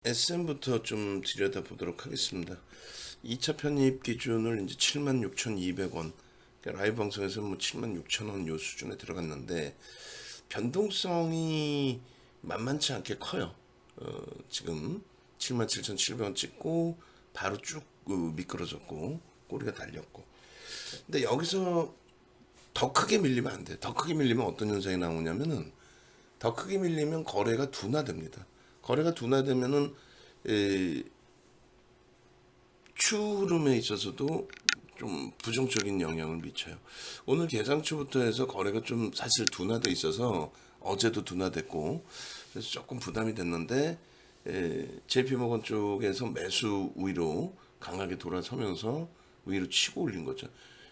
SM부터 좀 들여다보도록 하겠습니다. 2차 편입 기준을 이제 76,200원, 그러니까 라이브 방송에서 뭐 76,000원 요 수준에 들어갔는데 변동성이 만만치 않게 커요. 지금 77,700원 찍고 바로 쭉 미끄러졌고 꼬리가 달렸고. 근데 여기서 더 크게 밀리면 안 돼. 더 크게 밀리면 어떤 현상이 나오냐면은 더 크게 밀리면 거래가 둔화됩니다. 거래가 둔화되면은 추 흐름에 있어서도 좀 부정적인 영향을 미쳐요. 오늘 개장추부터 해서 거래가 좀 사실 둔화돼 있어서 어제도 둔화됐고 그래서 조금 부담이 됐는데 JP모건 쪽에서 매수 우위로 강하게 돌아서면서 위로 치고 올린 거죠.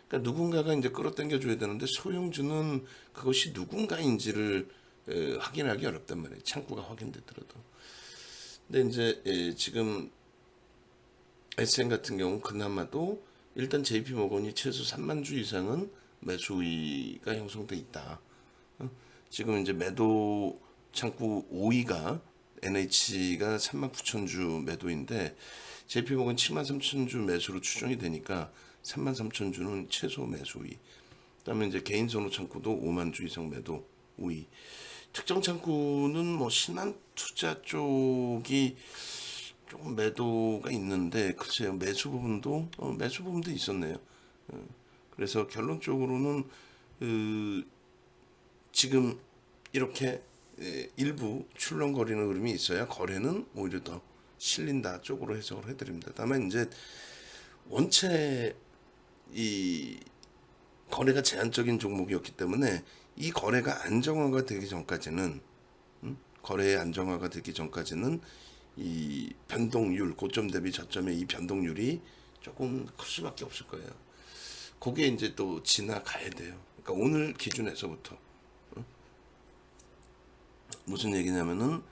그러니까 누군가가 이제 끌어당겨 줘야 되는데 소형주는 그것이 누군가인지를 확인하기 어렵단 말이에요. 창구가 확인됐더라도. 근데 이제 지금 SM 같은 경우 그나마도 일단 JP모건이 최소 3만 주 이상은 매수 우위가 형성돼 있다. 지금 이제 매도 창구 5위가 NH가 3만 9천 주 매도인데 JP모건 7만 3천 주 매수로 추정이 되니까 3만 3천 주는 최소 매수 우위. 그다음에 이제 개인 선호 창구도 5만 주 이상 매도 우위. 특정 창구는 뭐 신한투자 쪽이 조금 매도가 있는데 글쎄요 매수 부분도 있었네요. 그래서 결론적으로는 지금 이렇게 일부 출렁거리는 흐름이 있어야 거래는 오히려 더 실린다 쪽으로 해석을 해드립니다. 다만 이제 원체 이 거래가 제한적인 종목이었기 때문에 이 거래가 안정화가 되기 전까지는 거래의 안정화가 되기 전까지는 이 변동률 고점 대비 저점의 이 변동률이 조금 클 수밖에 없을 거예요. 그게 이제 또 지나가야 돼요. 그러니까 오늘 기준에서부터 무슨 얘기냐면은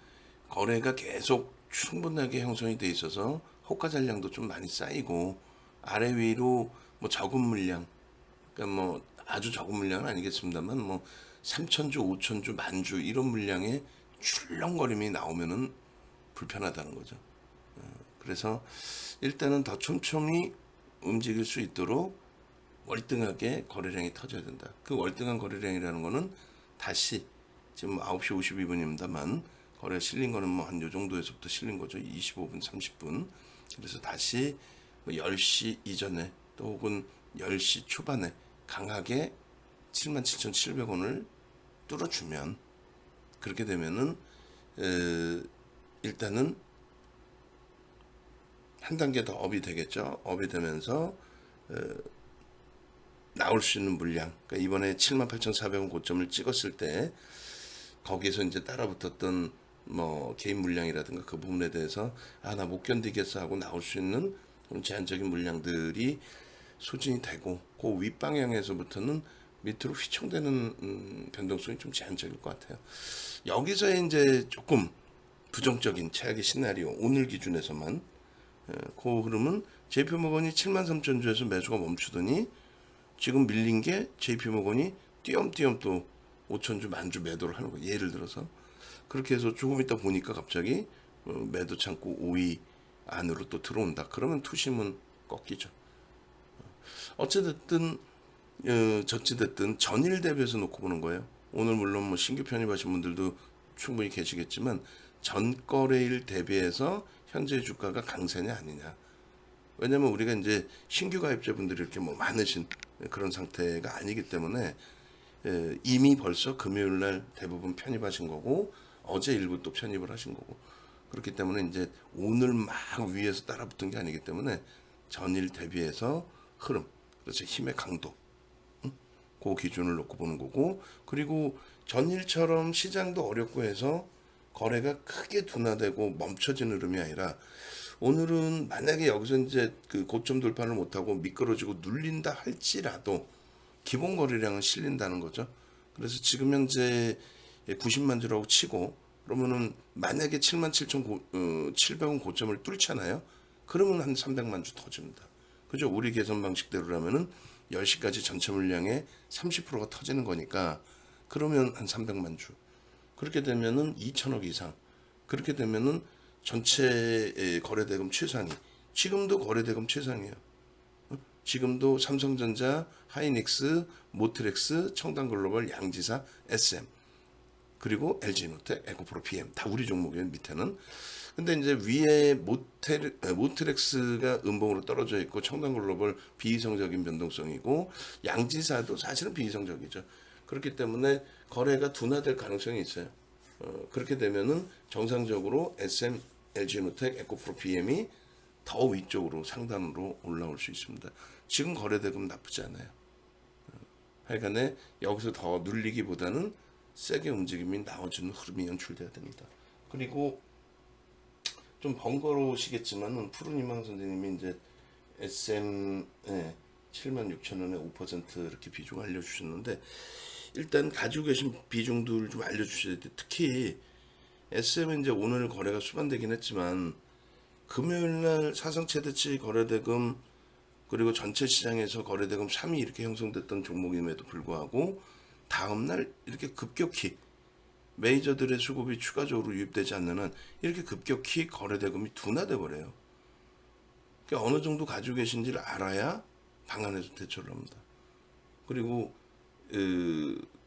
거래가 계속 충분하게 형성이 돼 있어서 호가 잔량도 좀 많이 쌓이고 아래 위로 뭐 적은 물량, 그러니까 뭐 아주 적은 물량은 아니겠습니다만 뭐 3천주, 5천주, 만주 이런 물량의 출렁거림이 나오면은 불편하다는 거죠. 그래서 일단은 더 촘촘히 움직일 수 있도록 월등하게 거래량이 터져야 된다. 그 월등한 거래량이라는 거는 다시 지금 9시 52분입니다만 거래 실린 거는 뭐 한 요 정도에서부터 실린 거죠. 25분, 30분. 그래서 다시 뭐 10시 이전에 또 혹은 10시 초반에 강하게 77,700원을 뚫어주면 그렇게 되면은 일단은 한 단계 더 업이 되겠죠. 업이 되면서 나올 수 있는 물량. 그러니까 이번에 78,400원 고점을 찍었을 때 거기서 이제 따라붙었던 뭐 개인 물량이라든가 그 부분에 대해서 나 못 견디겠어 하고 나올 수 있는 그런 제한적인 물량들이 소진이 되고 그 윗방향에서부터는 밑으로 휘청되는 변동성이 좀 제한적일 것 같아요. 여기서 이제 조금 부정적인 최악의 시나리오 오늘 기준에서만 그 흐름은 JP모건이 73,000주에서 매수가 멈추더니 지금 밀린 게 JP모건이 띄엄띄엄 또 5천주 만주 매도를 하는 거예요. 예를 들어서 그렇게 해서 조금 있다 보니까 갑자기 매도 창구 5위 안으로 또 들어온다. 그러면 투심은 꺾이죠. 어찌됐든 저찌됐든 전일 대비해서 놓고 보는 거예요. 오늘 물론 뭐 신규 편입하신 분들도 충분히 계시겠지만 전거래일 대비해서 현재 주가가 강세냐 아니냐. 왜냐면 우리가 이제 신규 가입자분들이 이렇게 뭐 많으신 그런 상태가 아니기 때문에 이미 벌써 금요일 날 대부분 편입하신 거고 어제 일부 또 편입을 하신 거고 그렇기 때문에 이제 오늘 막 위에서 따라붙은 게 아니기 때문에 전일 대비해서 흐름, 그래서 힘의 강도, 그 기준을 놓고 보는 거고 그리고 전일처럼 시장도 어렵고 해서 거래가 크게 둔화되고 멈춰진 흐름이 아니라 오늘은 만약에 여기서 이제 그 고점 돌파를 못하고 미끄러지고 눌린다 할지라도 기본 거래량은 실린다는 거죠. 그래서 지금 현재 90만 주라고 치고 그러면은 만약에 77,700원 고점을 뚫잖아요. 그러면 한 300만 주 터집니다. 그죠? 우리 계산 방식대로라면은 10시까지 전체 물량의 30%가 터지는 거니까 그러면 한 300만 주. 그렇게 되면은 2천억 이상. 그렇게 되면은 전체 거래대금 최상위. 지금도 거래대금 최상이에요. 지금도 삼성전자, 하이닉스, 모트렉스, 청담글로벌, 양지사, SM 그리고 LG노텍, 에코프로, PM 다 우리 종목이에요. 밑에는. 근데 이제 위에 모트렉스가 음봉으로 떨어져 있고 청담글로벌 비이성적인 변동성이고 양지사도 사실은 비이성적이죠. 그렇기 때문에 거래가 둔화될 가능성이 있어요. 그렇게 되면은 정상적으로 SM, LG노텍, 에코프로, PM이 더 위쪽으로 상단으로 올라올 수 있습니다. 지금 거래대금 나쁘지 않아요. 하여간에 여기서 더 눌리기보다는 세게 움직임이 나와주는 흐름이 연출돼야 됩니다. 그리고 좀 번거로우시겠지만은 푸른희망 선생님이 이제 SM에 76,000원에 5% 이렇게 비중 알려주셨는데 일단 가지고 계신 비중들 좀 알려주셔야 돼요. 특히 SM은 이제 오늘 거래가 수반되긴 했지만 금요일날 사상 최대치 거래대금 그리고 전체 시장에서 거래대금 3위 이렇게 형성됐던 종목임에도 불구하고 다음날 이렇게 급격히 메이저들의 수급이 추가적으로 유입되지 않는 한 이렇게 급격히 거래대금이 둔화돼 버려요. 그러니까 어느 정도 가지고 계신지를 알아야 방안에서 대처를 합니다. 그리고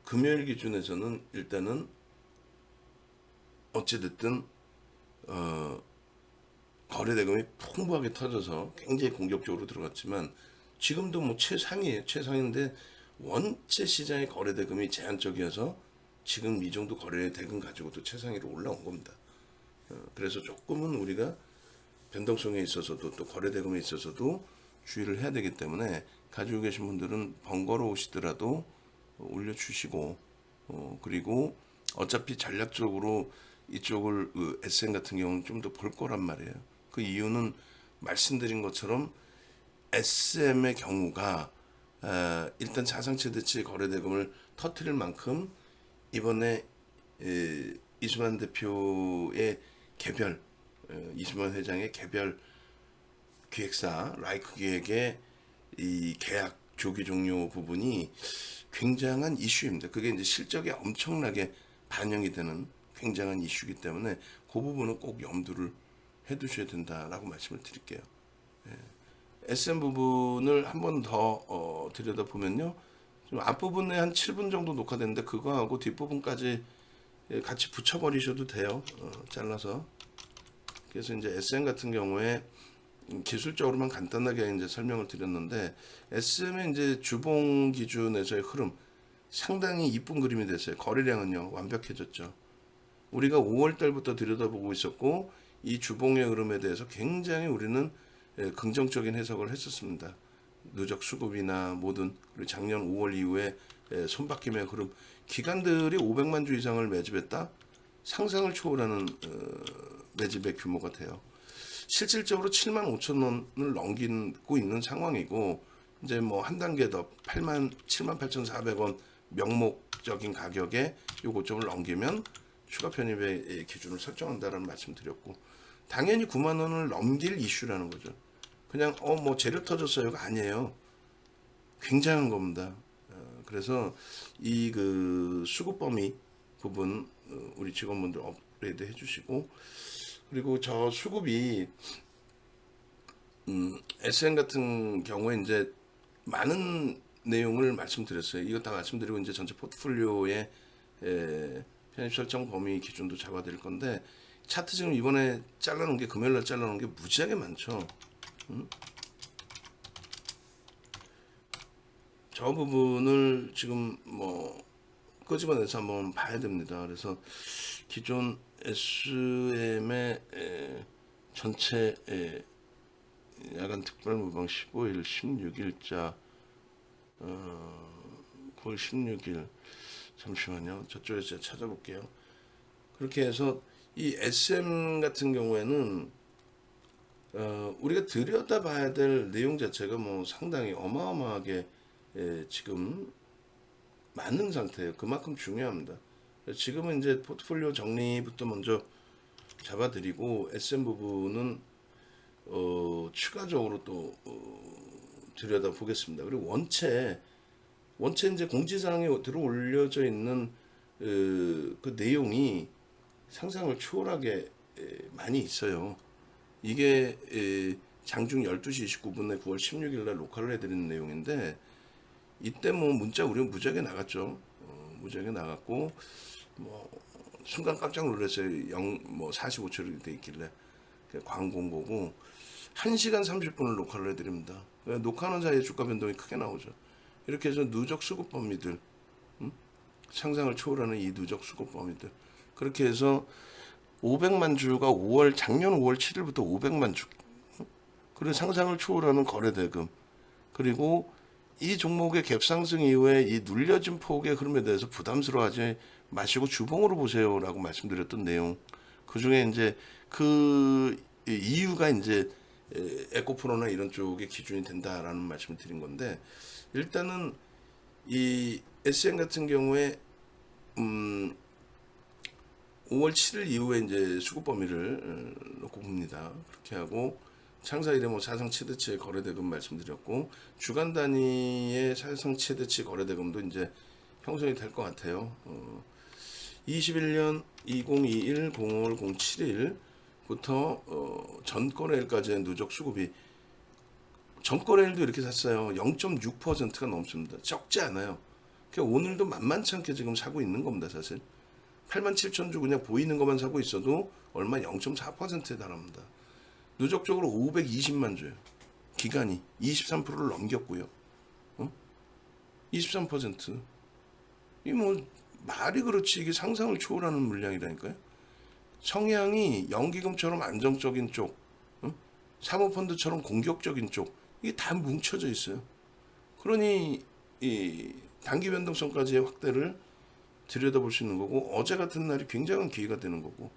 금요일 기준에서는 일단은 어찌됐든 거래대금이 풍부하게 터져서 굉장히 공격적으로 들어갔지만 지금도 뭐 최상이에요. 최상인데 원체 시장의 거래대금이 제한적이어서 지금 이 정도 거래대금 가지고도 최상위로 올라온 겁니다. 그래서 조금은 우리가 변동성에 있어서도 또 거래대금에 있어서도 주의를 해야 되기 때문에 가지고 계신 분들은 번거로우시더라도 올려주시고 그리고 어차피 전략적으로 이쪽을 SM 같은 경우는 좀 더 볼 거란 말이에요. 그 이유는 말씀드린 것처럼 SM의 경우가 일단 사상 최대치 거래대금을 터뜨릴 만큼 이번에 이수만 대표의 개별 이수만 회장의 개별 기획사 라이크 기획의 이 계약 조기 종료 부분이 굉장한 이슈입니다. 그게 이제 실적에 엄청나게 반영이 되는 굉장한 이슈이기 때문에 그 부분은 꼭 염두를 해두셔야 된다라고 말씀을 드릴게요. SM 부분을 한 번 더 들여다보면요. 좀 앞부분에 한 7분 정도 녹화됐는데 그거하고 뒷부분까지 같이 붙여버리셔도 돼요. 잘라서. 그래서 이제 SM 같은 경우에 기술적으로만 간단하게 이제 설명을 드렸는데 SM의 이제 주봉 기준에서의 흐름 상당히 이쁜 그림이 됐어요. 거래량은요 완벽해졌죠. 우리가 5월 달부터 들여다보고 있었고 이 주봉의 흐름에 대해서 굉장히 우리는 긍정적인 해석을 했었습니다. 누적 수급이나 모든 그리고 작년 5월 이후에 손바뀜의 흐름 기관들이 500만 주 이상을 매집했다 상상을 초월하는 매집의 규모가 돼요. 실질적으로 7만 5천 원을 넘기고 있는 상황이고 이제 뭐 한 단계 더 7만 8,400원 명목적인 가격에 요 고점을 넘기면 추가 편입의 기준을 설정한다라는 말씀 드렸고 당연히 9만 원을 넘길 이슈라는 거죠. 그냥 뭐 재료 터졌어요가 아니에요. 굉장한 겁니다. 그래서 이 그 수급 범위 부분 우리 직원분들 업그레이드 해주시고 그리고 저 수급이 SN 같은 경우에 이제 많은 내용을 말씀드렸어요. 이거 다 말씀드리고 이제 전체 포트폴리오의 편입 설정 범위 기준도 잡아드릴 건데 차트 지금 이번에 잘라놓은 게 금요일날 잘라놓은 게 무지하게 많죠. 저 부분을 지금 뭐 끄집어내서 한번 봐야 됩니다. 그래서 기존 SM의 전체 야간 특별 무방 15일 16일자 9월 16일 잠시만요. 저쪽에서 제가 찾아볼게요. 그렇게 해서 이 SM 같은 경우에는 우리가 들여다봐야 될 내용 자체가 뭐 상당히 어마어마하게 지금 많은 상태예요. 그만큼 중요합니다. 지금은 이제 포트폴리오 정리부터 먼저 잡아드리고 SM 부분은 추가적으로 또 들여다 보겠습니다. 그리고 원체 이제 공지사항에 들어 올려져 있는 그 내용이 상상을 초월하게 많이 있어요. 이게 장중 12시 29분에 9월 16일 날 녹화를 해드리는 내용인데 이때 뭐 문자 우리는 무지하게 나갔죠. 무지하게 나갔고 뭐 순간 깜짝 놀랐어요. 45초를 돼 있길래 광고 보고 1시간 30분을 녹화를 해드립니다. 녹화하는 사이에 주가 변동이 크게 나오죠. 이렇게 해서 누적 수급 범위들, 상상을 초월하는 이 누적 수급 범위들, 그렇게 해서 500만 주가 작년 5월 7일부터 500만 주, 그리고 상상을 초월하는 거래 대금, 그리고 이 종목의 갭상승 이후에 이 눌려진 폭의 흐름에 대해서 부담스러워하지 마시고 주봉으로 보세요라고 말씀드렸던 내용. 그 중에 이제 그 이유가 이제 에코프로나 이런 쪽의 기준이 된다라는 말씀을 드린 건데, 일단은 이 SN 같은 경우에 5월 7일 이후에 이제 수급 범위를 놓고 봅니다. 그렇게 하고 창사일에 뭐 사상 최대치 거래대금 말씀드렸고, 주간 단위의 사상 최대치 거래대금도 이제 형성이 될 것 같아요. 21년 2021 05월 07일부터 전거래일까지의 누적 수급이, 전거래일도 이렇게 샀어요. 0.6%가 넘습니다. 적지 않아요. 그러니까 오늘도 만만치 않게 지금 사고 있는 겁니다. 사실 87,000주 그냥 보이는 것만 사고 있어도 얼마 0.4%에 달합니다. 누적적으로 520만 주예요. 기간이 23%를 넘겼고요. 23%. 이 뭐 말이 그렇지 이게 상상을 초월하는 물량이라니까요. 성향이 연기금처럼 안정적인 쪽, 사모펀드처럼 공격적인 쪽, 이게 다 뭉쳐져 있어요. 그러니 이 단기 변동성까지의 확대를 들여다볼 수 있는 거고, 어제 같은 날이 굉장한 기회가 되는 거고,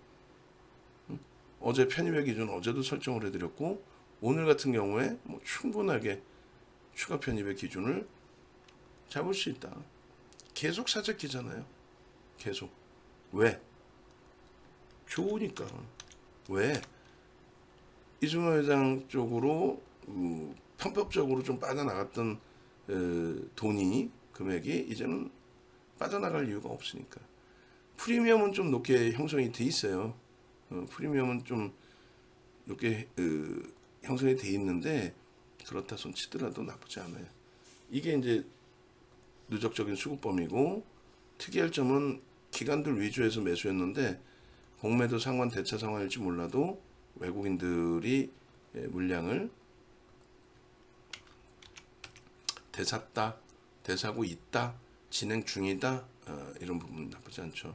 어제 편입의 기준 어제도 설정을 해드렸고, 오늘 같은 경우에 뭐 충분하게 추가 편입의 기준을 잡을 수 있다. 계속 사재기잖아요. 계속. 왜? 좋으니까. 왜? 이승만 회장 쪽으로 편법적으로 좀 빠져나갔던 돈이, 금액이 이제는 빠져나갈 이유가 없으니까. 프리미엄은 좀 높게 형성이 돼 있어요. 프리미엄은 좀 높게 형성이 돼 있는데, 그렇다 손 치더라도 나쁘지 않아요. 이게 이제 누적적인 수급범위고, 특이할 점은 기관들 위주에서 매수했는데 공매도 상환 대차 상환일지 몰라도 외국인들이 물량을 대샀다, 대사고 있다, 진행 중이다, 이런 부분 나쁘지 않죠.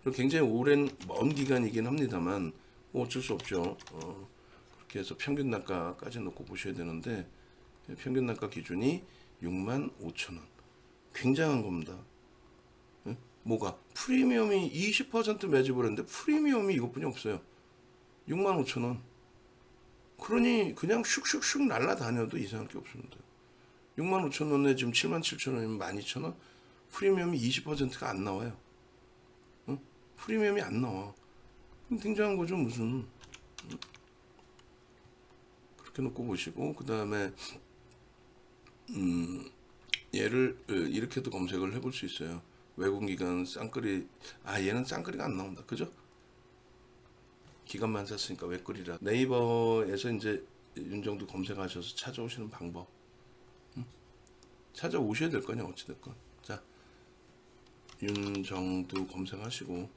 그리고 굉장히 오랜 먼 기간이긴 합니다만 뭐 어쩔 수 없죠. 그렇게 해서 평균 단가까지 놓고 보셔야 되는데, 평균 단가 기준이 65,000원. 굉장한 겁니다. 뭐가? 프리미엄이 20% 매집을 했는데 프리미엄이 이것뿐이 없어요. 65,000원. 그러니 그냥 슉슉슉 날라다녀도 이상할 게 없습니다. 65,000원에 지금 77,000원이면 12,000원? 프리미엄이 20%가 안 나와요. 프리미엄이 안 나와. 굉장한 거죠, 무슨. 그렇게 놓고 보시고, 그 다음에 얘를 이렇게도 검색을 해볼 수 있어요. 외국기관 쌍끌이, 얘는 쌍끌이가 안 나온다, 그죠? 기관만 샀으니까 왜 끌이라. 네이버에서 이제 윤정도 검색하셔서 찾아오시는 방법, 찾아오셔야 될 거냐, 어찌됐건. 자, 윤정도 검색하시고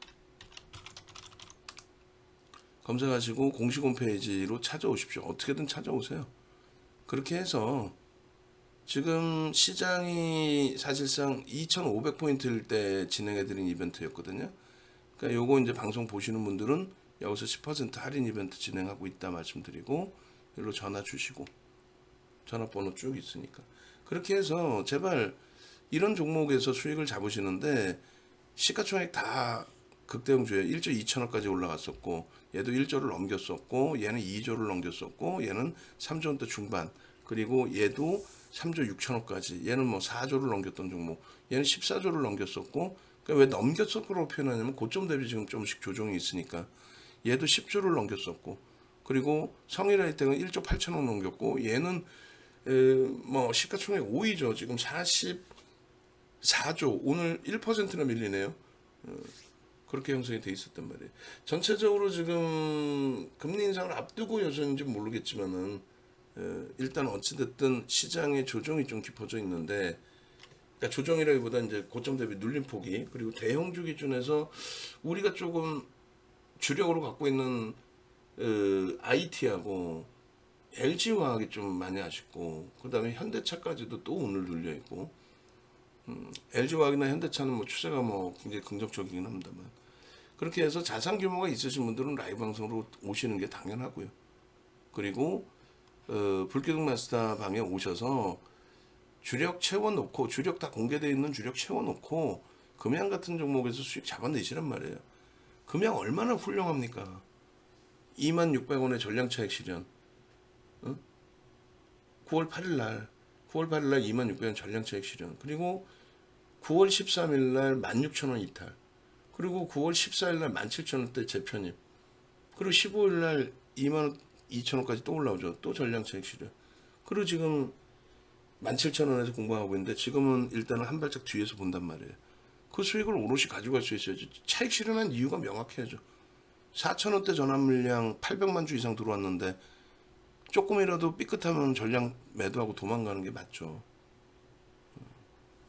공식 홈페이지로 찾아오십시오. 어떻게든 찾아오세요. 그렇게 해서 지금 시장이 사실상 2,500포인트일 때 진행해드린 이벤트였거든요. 그러니까 요거 이제 방송 보시는 분들은 여기서 10% 할인 이벤트 진행하고 있다 말씀드리고, 여기로 전화 주시고, 전화번호 쭉 있으니까. 그렇게 해서 제발 이런 종목에서 수익을 잡으시는데, 시가총액 다 극대형주에 1조 2천억까지 올라갔었고, 얘도 1조를 넘겼었고, 얘는 2조를 넘겼었고, 얘는 3조 원대 중반, 그리고 얘도 3조 6천억까지, 얘는 뭐 4조를 넘겼던 종목, 얘는 14조를 넘겼었고, 그러니까 왜 넘겼었고 표현하냐면 고점 대비 지금 조금씩 조정이 있으니까, 얘도 10조를 넘겼었고, 그리고 성일아이텍은 1조 8천억 넘겼고, 얘는 뭐 시가총액 5위죠. 지금 44조, 오늘 1%나 밀리네요. 그렇게 형성이 돼 있었단 말이에요. 전체적으로 지금 금리 인상을 앞두고 여전인지 모르겠지만은 일단 어찌됐든 시장의 조정이 좀 깊어져 있는데, 그러니까 조정이라기보다 이제 고점 대비 눌림 폭이, 그리고 대형주 기준에서 우리가 조금 주력으로 갖고 있는 IT하고 LG화학이 좀 많이 아쉽고, 그다음에 현대차까지도 또 오늘 눌려 있고, LG화학이나 현대차는 뭐 추세가 뭐 굉장히 긍정적이긴 합니다만, 그렇게 해서 자산 규모가 있으신 분들은 라이브 방송으로 오시는 게 당연하고요. 그리고 불기둥 마스터 방에 오셔서 주력 채워놓고, 주력 다 공개되어 있는 주력 채워놓고 금양 같은 종목에서 수익 잡아내시란 말이에요. 금양 얼마나 훌륭합니까? 26,600원의 전량차익 실현. 9월 8일 날 26,600원 전량차익 실현. 그리고 9월 13일 날 16,000원 이탈. 그리고 9월 14일 날 17,000원대 재편입. 그리고 15일 날 22,000원까지 또 올라오죠. 또 전량차익 실현. 그리고 지금 17,000원에서 공부하고 있는데, 지금은 일단은 한 발짝 뒤에서 본단 말이에요. 그 수익을 오롯이 가져갈 수 있어야죠. 차익 실현한 이유가 명확해야죠. 4,000원대 전환 물량 800만 주 이상 들어왔는데 조금이라도 삐끗하면 전량 매도하고 도망가는 게 맞죠.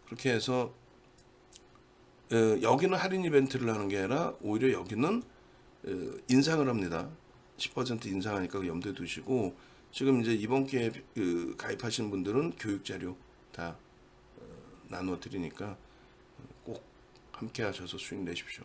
그렇게 해서 여기는 할인 이벤트를 하는 게 아니라 오히려 여기는 인상을 합니다. 10% 인상하니까 염두에 두시고, 지금 이제 이번 기회에 가입하신 분들은 교육 자료 다 나눠 드리니까 꼭 함께 하셔서 수익 내십시오.